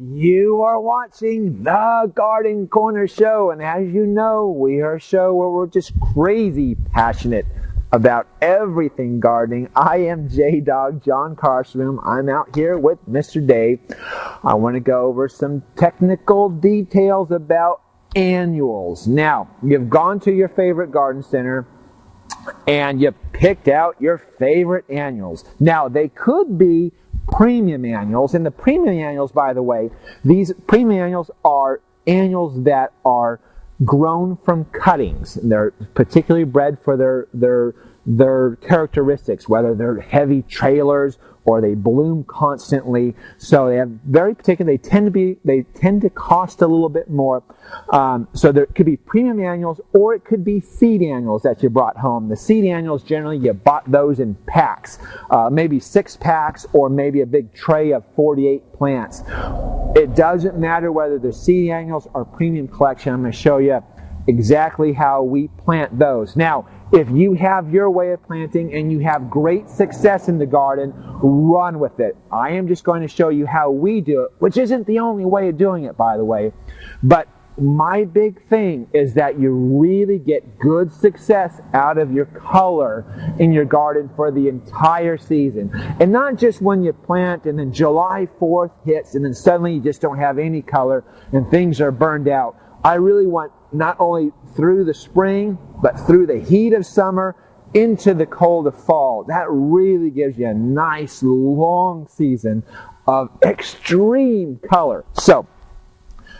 You are watching the Garden Corner Show, and as you know, we are a show where we're just crazy passionate about everything gardening. I am J-Dog John Carstroom. I'm out here with Mr. Dave. I want to go over some technical details about annuals. Now, you've gone to your favorite garden center and you picked out your favorite annuals. Now, they could be premium annuals, and the premium annuals, by the way, these premium annuals are annuals that are grown from cuttings. They're particularly bred for their characteristics, whether they're heavy trailers or they bloom constantly. So they have very particular. They tend to cost a little bit more. So there could be premium annuals, or it could be seed annuals that you brought home. The seed annuals, generally you bought those in packs, maybe 6 packs, or maybe a big tray of 48 plants. It doesn't matter whether they're seed annuals or premium collection. I'm going to show you exactly how we plant those. Now, if you have your way of planting and you have great success in the garden, run with it. I am just going to show you how we do it, which isn't the only way of doing it, by the way. But my big thing is that you really get good success out of your color in your garden for the entire season. And not just when you plant and then July 4th hits and then suddenly you just don't have any color and things are burned out. I really want not only through the spring, but through the heat of summer into the cold of fall. That really gives you a nice long season of extreme color. So,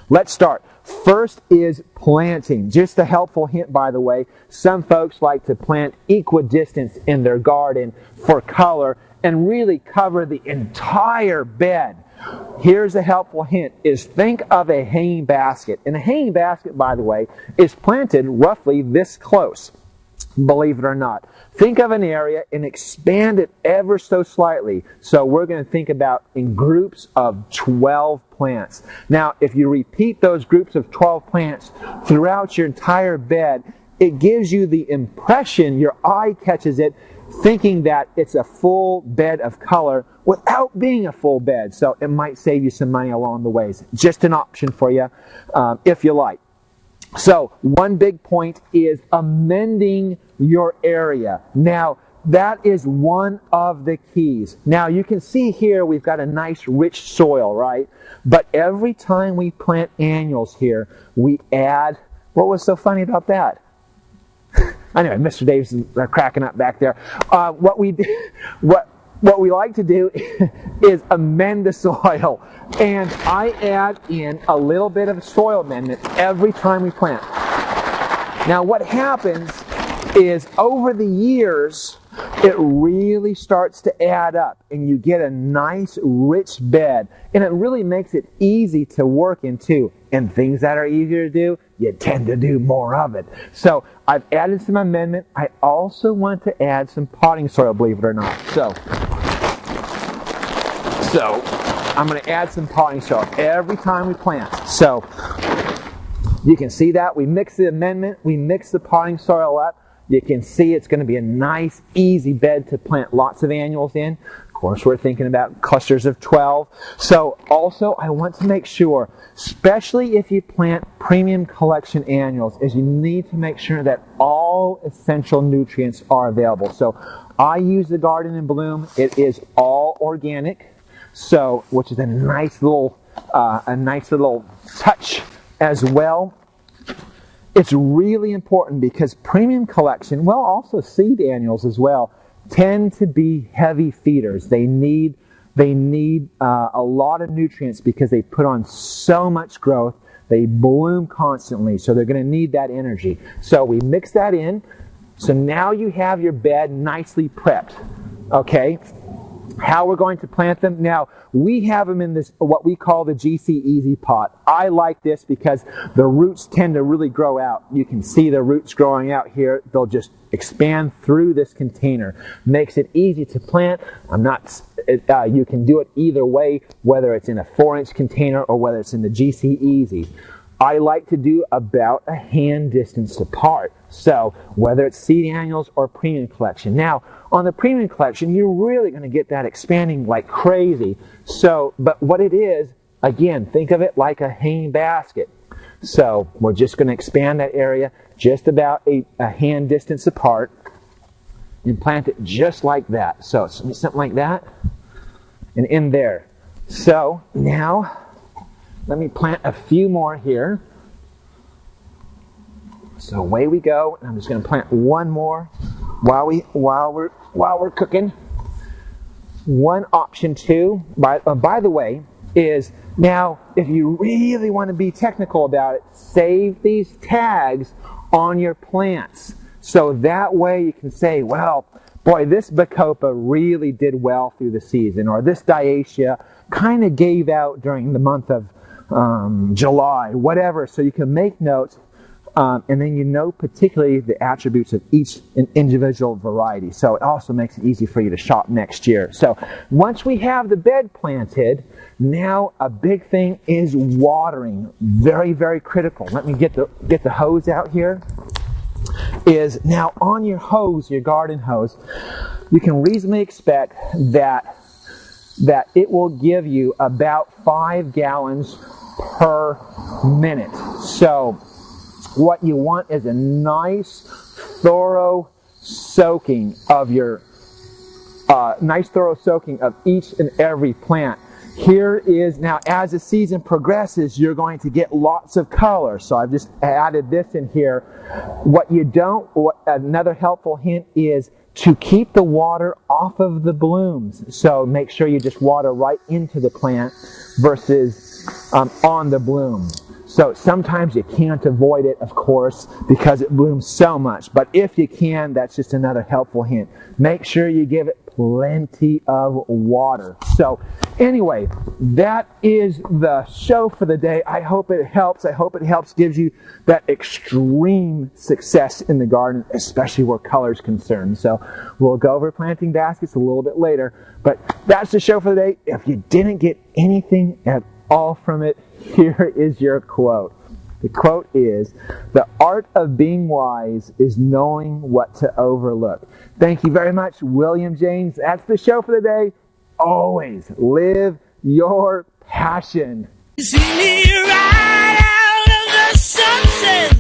let's start. First is planting. Just a helpful hint, by the way. Some folks like to plant equidistant in their garden for color and really cover the entire bed. Here's a helpful hint, is think of a hanging basket. And a hanging basket, by the way, is planted roughly this close, believe it or not. Think of an area and expand it ever so slightly. So we're going to think about in groups of 12 plants. Now, if you repeat those groups of 12 plants throughout your entire bed, it gives you the impression, your eye catches it, thinking that it's a full bed of color without being a full bed. So it might save you some money along the ways. Just an option for you if you like. So one big point is amending your area. Now, that is one of the keys. Now, you can see here we've got a nice rich soil, right? But every time we plant annuals here, we add, what was so funny about that? Anyway, Mr. Davis is cracking up back there. What we like to do is amend the soil. And I add in a little bit of soil amendment every time we plant. Now what happens is over the years, it really starts to add up and you get a nice rich bed. And it really makes it easy to work in too. And things that are easier to do, you tend to do more of it. So I've added some amendment. I also want to add some potting soil, believe it or not. So I'm going to add some potting soil every time we plant. So you can see that. We mix the amendment. We mix the potting soil up. You can see it's going to be a nice, easy bed to plant lots of annuals in. Of course, we're thinking about clusters of 12. So also, I want to make sure, especially if you plant premium collection annuals, is you need to make sure that all essential nutrients are available. So I use the Garden in Bloom. It is all organic, so which is a nice little touch as well. It's really important because premium collection, well, also seed annuals as well, tend to be heavy feeders. They need a lot of nutrients because they put on so much growth. They bloom constantly, so they're going to need that energy. So we mix that in. So now you have your bed nicely prepped. Okay? How we're going to plant them? Now, we have them in this, what we call the GC Easy pot. I like this because the roots tend to really grow out. You can see the roots growing out here. They'll just expand through this container. Makes it easy to plant. You can do it either way, whether it's in a 4-inch container or whether it's in the GC Easy. I like to do about a hand distance apart. So whether it's seed annuals or premium collection. Now, on the premium collection, you're really going to get that expanding like crazy. So, but what it is again, think of it like a hanging basket. So we're just going to expand that area just about a hand distance apart and plant it just like that. So it's something like that and in there. So now let me plant a few more here. So away we go. I'm just going to plant one more while we're cooking. One option too, by the way, is now if you really want to be technical about it, save these tags on your plants. So that way you can say, well, boy, this Bacopa really did well through the season, or this Diacia kind of gave out during the month of July, whatever. So you can make notes. And then you know particularly the attributes of each individual variety. So it also makes it easy for you to shop next year. So once we have the bed planted, now a big thing is watering. Very, very critical. Let me get the hose out here. Is now on your hose, your garden hose, you can reasonably expect that it will give you about 5 gallons per minute. So what you want is a nice, thorough soaking of each and every plant. Here is now, as the season progresses, you're going to get lots of color. So I've just added this in here. Another helpful hint is to keep the water off of the blooms. So make sure you just water right into the plant versus on the bloom. So sometimes you can't avoid it, of course, because it blooms so much. But if you can, that's just another helpful hint. Make sure you give it plenty of water. So anyway, that is the show for the day. I hope it helps. I hope it helps, gives you that extreme success in the garden, especially where color is concerned. So we'll go over planting baskets a little bit later. But that's the show for the day. If you didn't get anything at all from it, here is your quote. The quote is, "The art of being wise is knowing what to overlook." Thank you very much, William James. That's the show for the day. Always live your passion. See me right out of the sunset.